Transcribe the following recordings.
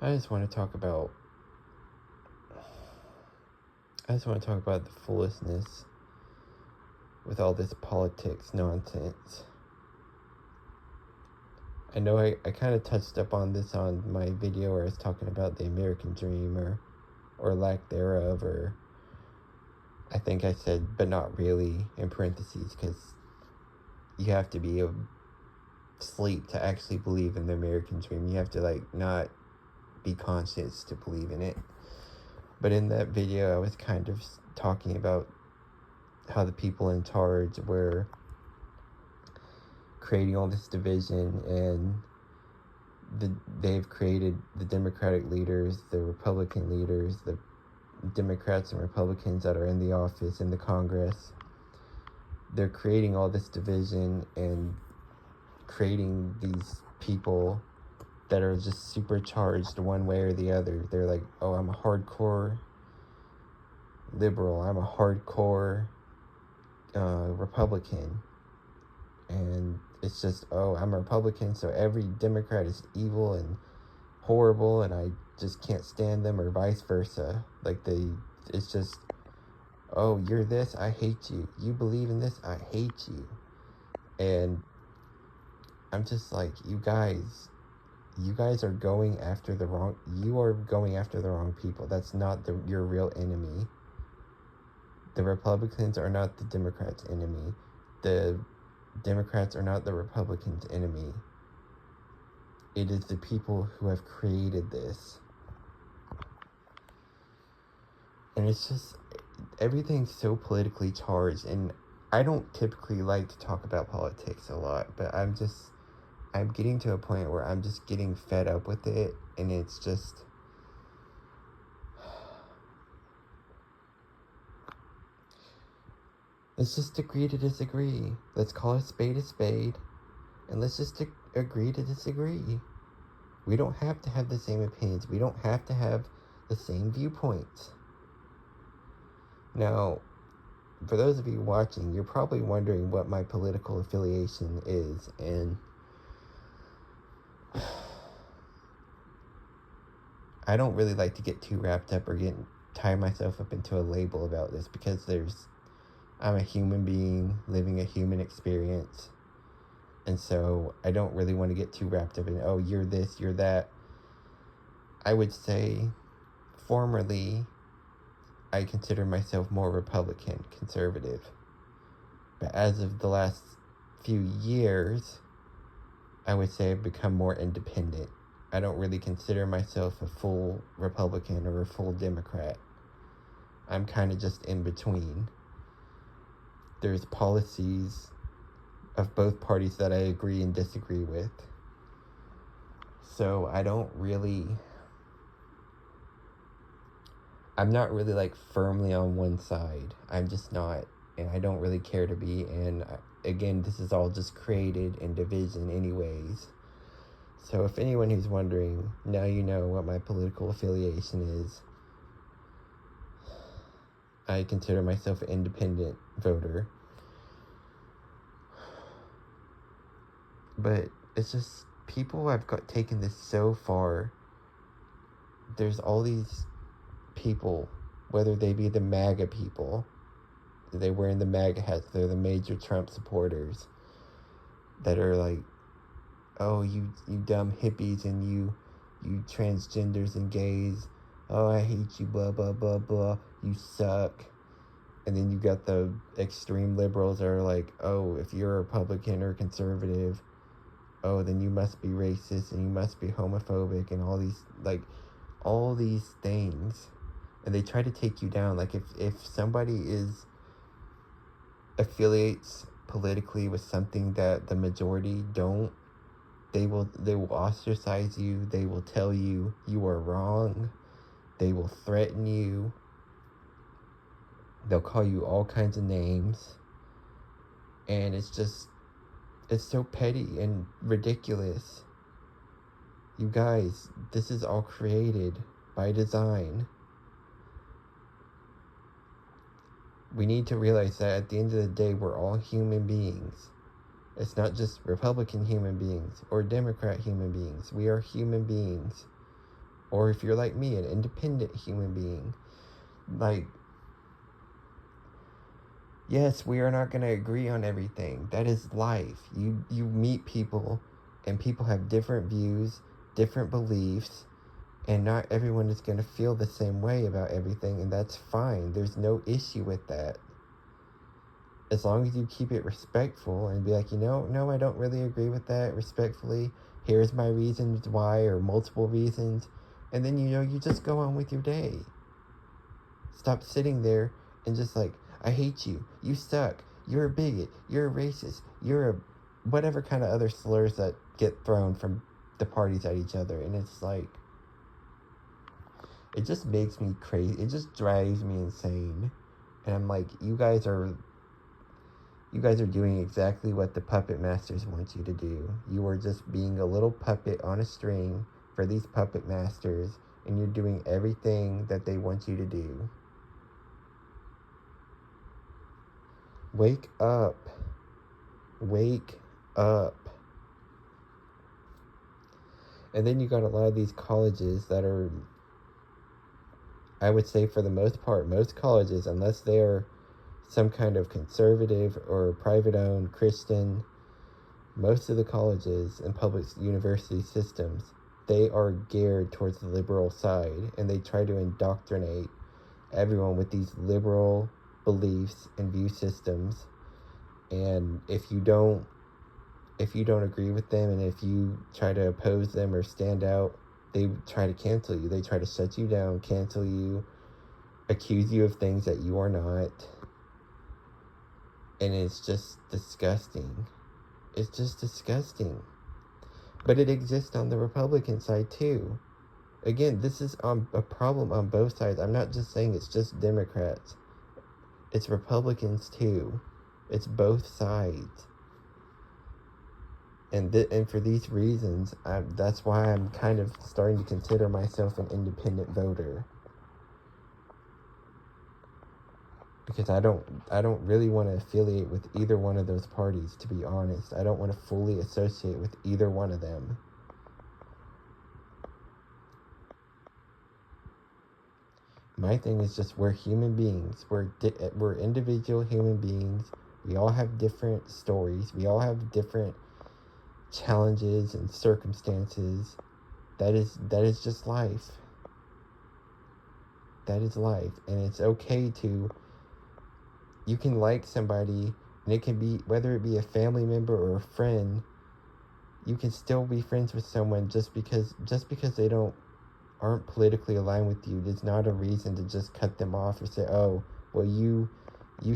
I just want to talk about the foolishness with all this politics nonsense. I know I kind of touched up on this on my video where I was talking about the American dream or lack thereof, or I think I said, but not really, in parentheses, because you have to be asleep to actually believe in the American dream. You have to not be conscious to believe in it. But in that video, I was kind of talking about how the people in charge were creating all this division, and they've created the Democratic leaders, the Republican leaders, the Democrats and Republicans that are in the office, in the Congress. They're creating all this division and creating these people that are just supercharged one way or the other. They're like, oh, I'm a hardcore liberal, I'm a hardcore Republican, and it's just, oh, I'm a Republican, so every Democrat is evil and horrible and I just can't stand them, or vice versa. It's just, oh, you're this, I hate you. You believe in this, I hate you. And I'm just like, you guys are going after the wrong people. That's not your real enemy. The Republicans are not the Democrats' enemy. The Democrats are not the Republicans' enemy. It is the people who have created this. And it's just, everything's so politically charged, and I don't typically like to talk about politics a lot, but I'm getting to a point where I'm just getting fed up with it, and it's just, let's just agree to disagree. Let's call a spade, and let's just agree to disagree. We don't have to have the same opinions. We don't have to have the same viewpoints. Now, for those of you watching, you're probably wondering what my political affiliation is, and I don't really like to get too wrapped up or tie myself up into a label about this, because I'm a human being living a human experience, and so I don't really want to get too wrapped up in, oh, you're this, you're that. I would say, formerly, I consider myself more Republican, conservative. But as of the last few years, I would say I've become more independent. I don't really consider myself a full Republican or a full Democrat. I'm kind of just in between. There's policies of both parties that I agree and disagree with. So I'm not really firmly on one side. I'm just not, and I don't really care to be. And again, this is all just created in division anyways. So if anyone who's wondering, now you know what my political affiliation is. I consider myself an independent voter. But it's just, people have taken this so far. There's all these people, whether they be the MAGA people, they're wearing the MAGA hats, they're the major Trump supporters, that are like, oh, you dumb hippies, and you transgenders and gays, oh, I hate you, blah, blah, blah, blah, you suck. And then you got the extreme liberals that are like, oh, if you're a Republican or conservative, oh, then you must be racist, and you must be homophobic, and all these things. And they try to take you down. If somebody affiliates politically with something that the majority don't, they will ostracize you. They will tell you you are wrong. They will threaten you. They'll call you all kinds of names. And it's so petty and ridiculous. You guys, this is all created by design. We need to realize that at the end of the day, we're all human beings. It's not just Republican human beings or Democrat human beings. We are human beings. Or if you're like me, an independent human being, like, yes, we are not going to agree on everything. That is life. You meet people, and people have different views, different beliefs, and not everyone is going to feel the same way about everything, and that's fine. There's no issue with that. As long as you keep it respectful and be like, no, I don't really agree with that, respectfully. Here's my reasons why, or multiple reasons. And then, you just go on with your day. Stop sitting there and just like, I hate you. You suck. You're a bigot. You're a racist. You're a whatever kind of other slurs that get thrown from the parties at each other. And it's like, it just makes me crazy. It just drives me insane. And I'm like, you guys are doing exactly what the puppet masters want you to do. You are just being a little puppet on a string for these puppet masters, and you're doing everything that they want you to do. Wake up. Wake up. And then you got a lot of these colleges that are, I would say for the most part, most colleges, unless they're some kind of conservative or private-owned Christian, most of the colleges and public university systems, they are geared towards the liberal side, and they try to indoctrinate everyone with these liberal beliefs and view systems. And if you don't agree with them, and if you try to oppose them or stand out, they try to cancel you. They try to shut you down, cancel you, accuse you of things that you are not. And it's just disgusting. It's just disgusting. But it exists on the Republican side too. Again, this is a problem on both sides. I'm not just saying it's just Democrats. It's Republicans too. It's both sides. And for these reasons, that's why I'm kind of starting to consider myself an independent voter. Because I don't really want to affiliate with either one of those parties, to be honest. I don't want to fully associate with either one of them. My thing is just, we're human beings. We're individual human beings. We all have different stories. We all have different challenges and circumstances. That is just life. That is life. And it's okay to, you can like somebody, and it can be, whether it be a family member or a friend, you can still be friends with someone just because they aren't politically aligned with you. There's not a reason to just cut them off or say, oh, well, you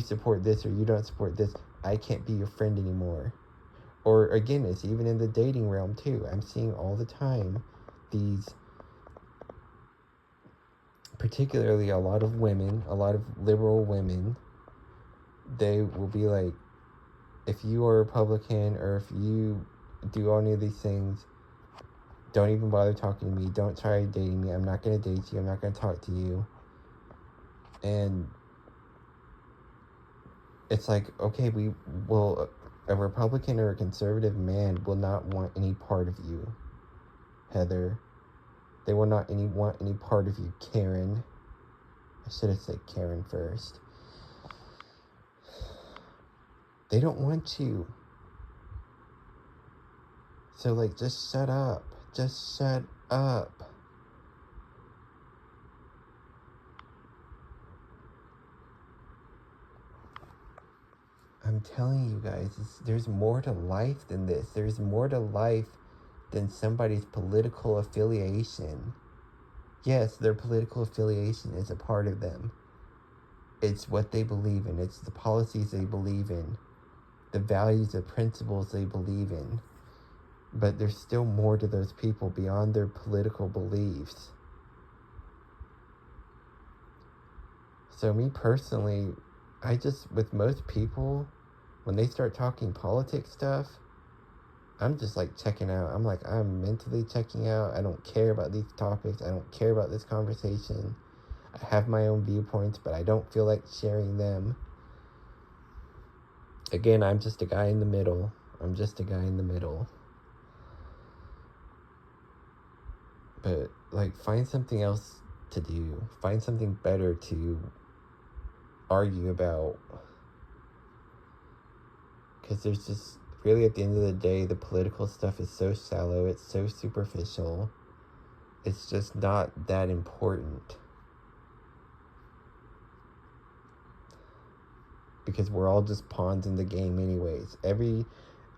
support this or you don't support this, I can't be your friend anymore. Or again, it's even in the dating realm too. I'm seeing all the time these, particularly a lot of women, a lot of liberal women, they will be like, if you are a Republican or if you do any of these things, don't even bother talking to me. Don't try dating me. I'm not going to date you. I'm not going to talk to you. And it's like, okay, a Republican or a conservative man will not want any part of you, Heather. They will not want any part of you, Karen. I should have said Karen first. They don't want you. So, like, just shut up. Just shut up. I'm telling you guys, there's more to life than this. There's more to life than somebody's political affiliation. Yes, their political affiliation is a part of them. It's what they believe in. It's the policies they believe in. The values, the principles they believe in. But there's still more to those people beyond their political beliefs. So me personally, with most people, when they start talking politics stuff, I'm just like checking out. I'm mentally checking out. I don't care about these topics. I don't care about this conversation. I have my own viewpoints, but I don't feel like sharing them. Again, I'm just a guy in the middle. But, like, find something else to do. Find something better to argue about. Because there's just, really, at the end of the day, the political stuff is so shallow, it's so superficial. It's just not that important. Because we're all just pawns in the game anyways.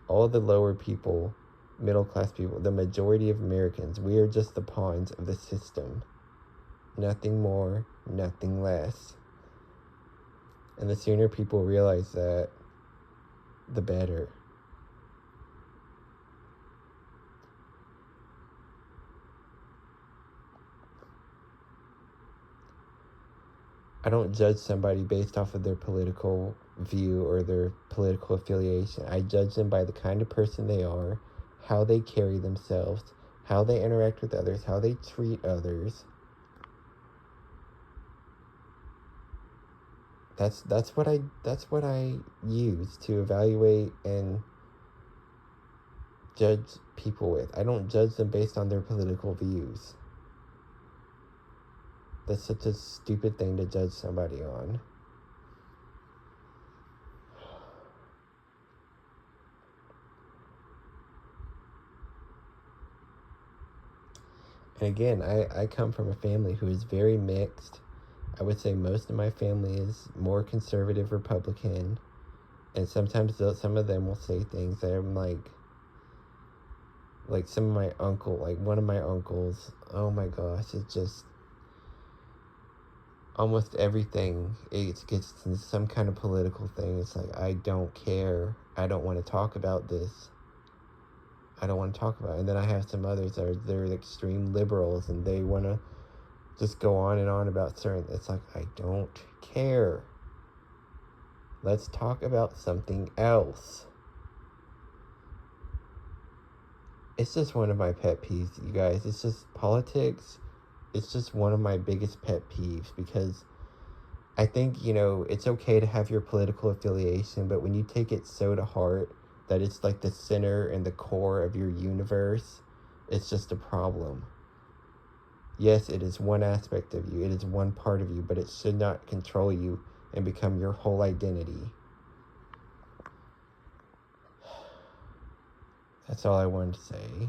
All the lower people, middle class people, the majority of Americans, we are just the pawns of the system. Nothing more, nothing less. And the sooner people realize that, the better. I don't judge somebody based off of their political view or their political affiliation. I judge them by the kind of person they are, how they carry themselves, how they interact with others, how they treat others. That's what I use to evaluate and judge people with. I don't judge them based on their political views. That's such a stupid thing to judge somebody on. And again, I come from a family who is very mixed. I would say most of my family is more conservative Republican. And sometimes some of them will say things that I'm like some of my uncle, like one of my uncles, oh my gosh, it's just almost everything, it gets in some kind of political thing. It's like, I don't care. I don't want to talk about this. I don't want to talk about it. And then I have some others they're extreme liberals and they want to just go on and on about certain, it's like, I don't care. Let's talk about something else. It's just one of my pet peeves, you guys. It's just politics. It's just one of my biggest pet peeves because I think, it's okay to have your political affiliation, but when you take it so to heart that it's like the center and the core of your universe, it's just a problem. Yes, it is one aspect of you. It is one part of you, but it should not control you and become your whole identity. That's all I wanted to say.